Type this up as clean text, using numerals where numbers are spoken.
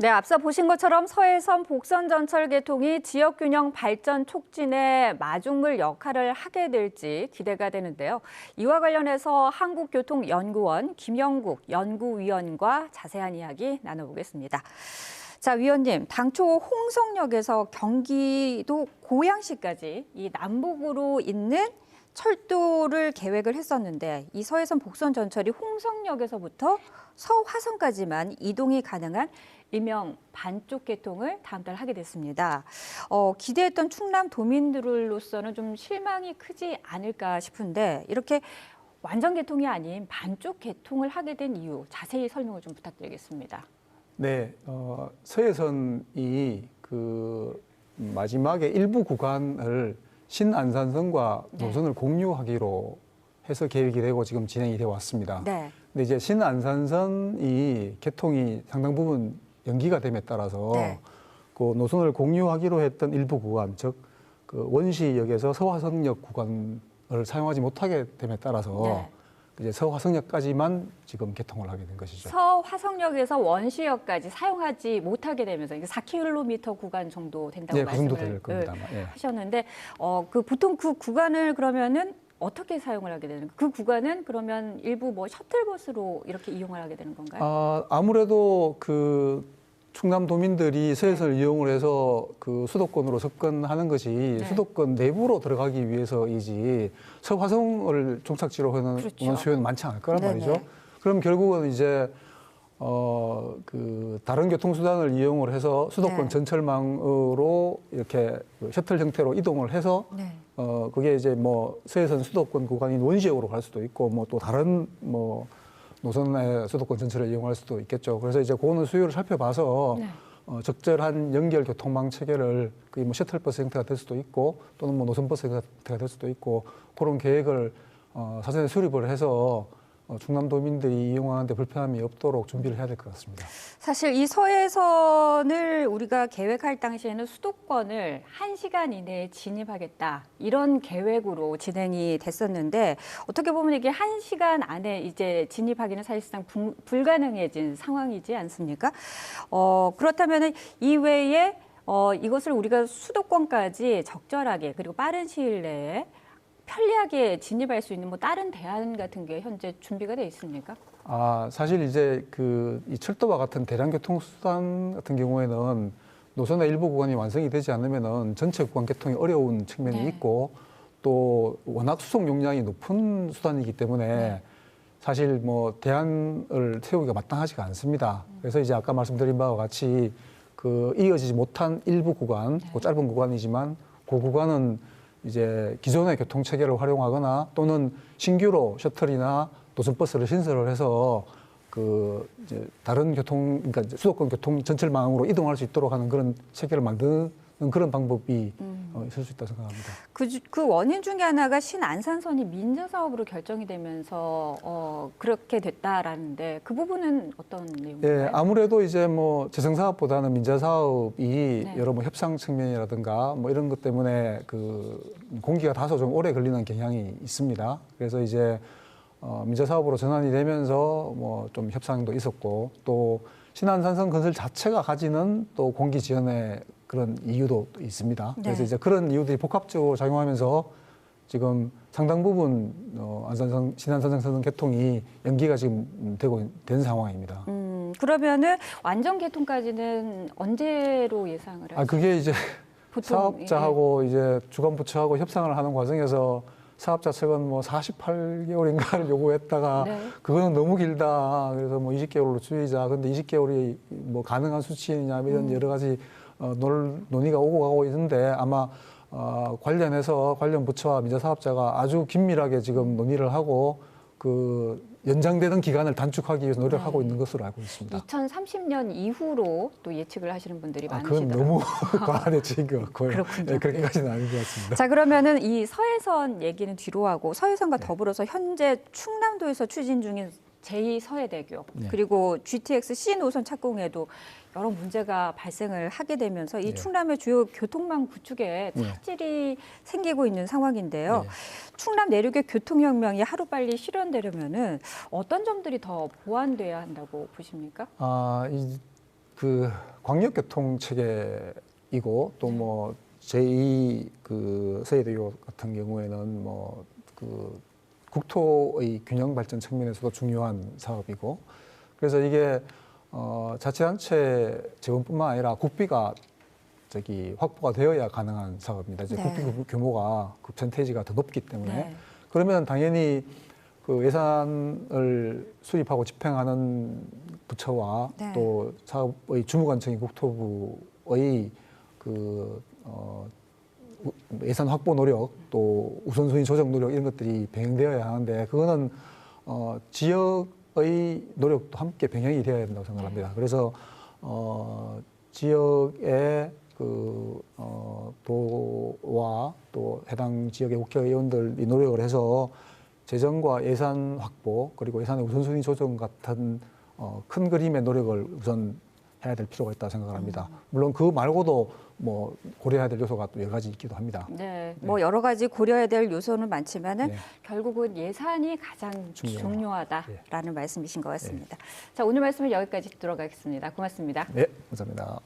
네, 앞서 보신 것처럼 서해선 복선 전철 개통이 지역 균형 발전 촉진에 마중물 역할을 하게 될지 기대가 되는데요. 이와 관련해서 한국교통연구원 김영국 연구위원과 자세한 이야기 나눠보겠습니다. 자, 위원님, 당초 홍성역에서 경기도 고양시까지 이 남북으로 있는 철도를 계획을 했었는데 이 서해선 복선 전철이 홍성역에서부터 서화선까지만 이동이 가능한 일명 반쪽 개통을 다음 달 하게 됐습니다. 기대했던 충남 도민들로서는 좀 실망이 크지 않을까 싶은데 이렇게 완전 개통이 아닌 반쪽 개통을 하게 된 이유 자세히 설명을 좀 부탁드리겠습니다. 네, 서해선이 그 마지막에 일부 구간을 신안산선과 노선을 공유하기로 해서 계획이 되고 지금 진행이 되어 왔습니다. 네. 근데 이제 신안산선이 개통이 상당 부분 연기가 됨에 따라서 그 노선을 공유하기로 했던 일부 구간, 즉 그 원시역에서 서화성역 구간을 사용하지 못하게 됨에 따라서 이제 서화성역까지만 지금 개통을 하게 된 것이죠. 서화성역에서 원시역까지 사용하지 못하게 되면서 이게 4km 구간 정도 된다고 그 정도 될 말씀을 겁니다. 하셨는데 보통 그 구간을 그러면은 어떻게 사용을 하게 되는 그 구간은 그러면 일부 뭐 셔틀버스로 이렇게 이용을 하게 되는 건가요? 아무래도 그 충남 도민들이 서해선을 이용을 해서 그 수도권으로 접근하는 것이 수도권 내부로 들어가기 위해서이지 서화성을 종착지로 하는 수요는 많지 않을 거란 말이죠. 그럼 결국은 이제 그 다른 교통수단을 이용을 해서 수도권 전철망으로 이렇게 셔틀 형태로 이동을 해서 그게 이제 뭐 서해선 수도권 구간인 원시역으로 갈 수도 있고 뭐 또 다른 뭐 노선의 수도권 전철을 이용할 수도 있겠죠. 그래서 이제 그거는 수요를 살펴봐서 적절한 연결 교통망 체계를 그게 뭐 셔틀버스 형태가 될 수도 있고 또는 뭐 노선버스 형태가 될 수도 있고 그런 계획을 사전에 수립을 해서 충남도민들이 이용하는 데 불편함이 없도록 준비를 해야 될 것 같습니다. 사실 이 서해선을 우리가 계획할 당시에는 수도권을 1시간 이내에 진입하겠다 이런 계획으로 진행이 됐었는데 어떻게 보면 이게 1시간 안에 이제 진입하기는 사실상 불가능해진 상황이지 않습니까? 그렇다면 이외에 이것을 우리가 수도권까지 적절하게 그리고 빠른 시일 내에 편리하게 진입할 수 있는 뭐 다른 대안 같은 게 현재 준비가 돼 있습니까? 사실 이제 이 철도와 같은 대량 교통수단 같은 경우에는 노선의 일부 구간이 완성이 되지 않으면은 전체 구간 개통이 어려운 측면이 있고 또 워낙 수송 용량이 높은 수단이기 때문에 사실 뭐 대안을 세우기가 마땅하지가 않습니다. 그래서 이제 아까 말씀드린 바와 같이 그 이어지지 못한 일부 구간, 그 짧은 구간이지만 그 구간은 이제 기존의 교통 체계를 활용하거나 또는 신규로 셔틀이나 노선버스를 신설을 해서 그 이제 다른 그러니까 수도권 교통 전철망으로 이동할 수 있도록 하는 그런 체계를 만드는 그런 방법이 있을 수 있다고 생각합니다. 그 원인 중에 하나가 신안산선이 민자 사업으로 결정이 되면서 그렇게 됐다라는데 그 부분은 어떤 내용인가요? 아무래도 이제 뭐 재생 사업보다는 민자 사업이 여러 뭐 협상 측면이라든가 뭐 이런 것 때문에 그 공기가 다소 좀 오래 걸리는 경향이 있습니다. 그래서 이제 민자 사업으로 전환이 되면서 뭐 좀 협상도 있었고 또 신안산선 건설 자체가 가지는 또 공기 지연의 그런 이유도 있습니다. 그래서 이제 그런 이유들이 복합적으로 작용하면서 지금 상당 부분 신안산선 개통이 연기가 지금 된 상황입니다. 그러면은 완전 개통까지는 언제로 예상을 하세요? 그게 이제 사업자하고 이제 주관부처하고 협상을 하는 과정에서 사업자 측은 뭐 48개월인가를 요구했다가 그거는 너무 길다. 그래서 뭐 20개월로 줄이자. 근데 20개월이 뭐 가능한 수치냐 이런 여러 가지 논의가 오고 가고 있는데 아마 관련해서 관련 부처와 민자 사업자가 아주 긴밀하게 지금 논의를 하고 그 연장되는 기간을 단축하기 위해서 노력하고 있는 것으로 알고 있습니다. 2030년 이후로 또 예측을 하시는 분들이 많으시더라고요. 그건 너무 과한 예측인 것 같고요. 그렇군요. 그렇게까지는 아닌 것 같습니다. 자, 그러면은 이 서해선 얘기는 뒤로 하고 서해선과 더불어서 현재 충남도에서 추진 중인 제2서해대교 그리고 GTX C 노선 착공에도 여러 문제가 발생을 하게 되면서 이 충남의 주요 교통망 구축에 차질이 생기고 있는 상황인데요. 충남 내륙의 교통혁명이 하루빨리 실현되려면은 어떤 점들이 더 보완돼야 한다고 보십니까? 그 광역교통 체계이고 또 뭐 제2 그 서해대교 같은 경우에는 뭐 그 국토의 균형 발전 측면에서도 중요한 사업이고 그래서 이게 자치단체 재원뿐만 아니라 국비가 확보가 되어야 가능한 사업입니다. 이제 네. 국비 규모가 그 퍼센테이지가 더 높기 때문에 네. 그러면 당연히 그 예산을 수립하고 집행하는 부처와 네. 또 사업의 주무관청인 국토부의 예산 확보 노력 또 우선순위 조정 노력 이런 것들이 병행되어야 하는데 그거는 지역의 노력도 함께 병행이 되어야 된다고 생각합니다. 그래서 지역의 도와 또 해당 지역의 국회의원들이 노력을 해서 재정과 예산 확보 그리고 예산의 우선순위 조정 같은 큰 그림의 노력을 우선 해야 될 필요가 있다고 생각을 합니다. 물론 그 말고도 뭐 고려해야 될 요소가 또 여러 가지 있기도 합니다. 네, 뭐 여러 가지 고려해야 될 요소는 많지만은 네. 결국은 예산이 가장 중요하다라는 네. 말씀이신 것 같습니다. 자, 오늘 말씀은 여기까지 듣도록 하겠습니다. 고맙습니다. 네, 감사합니다.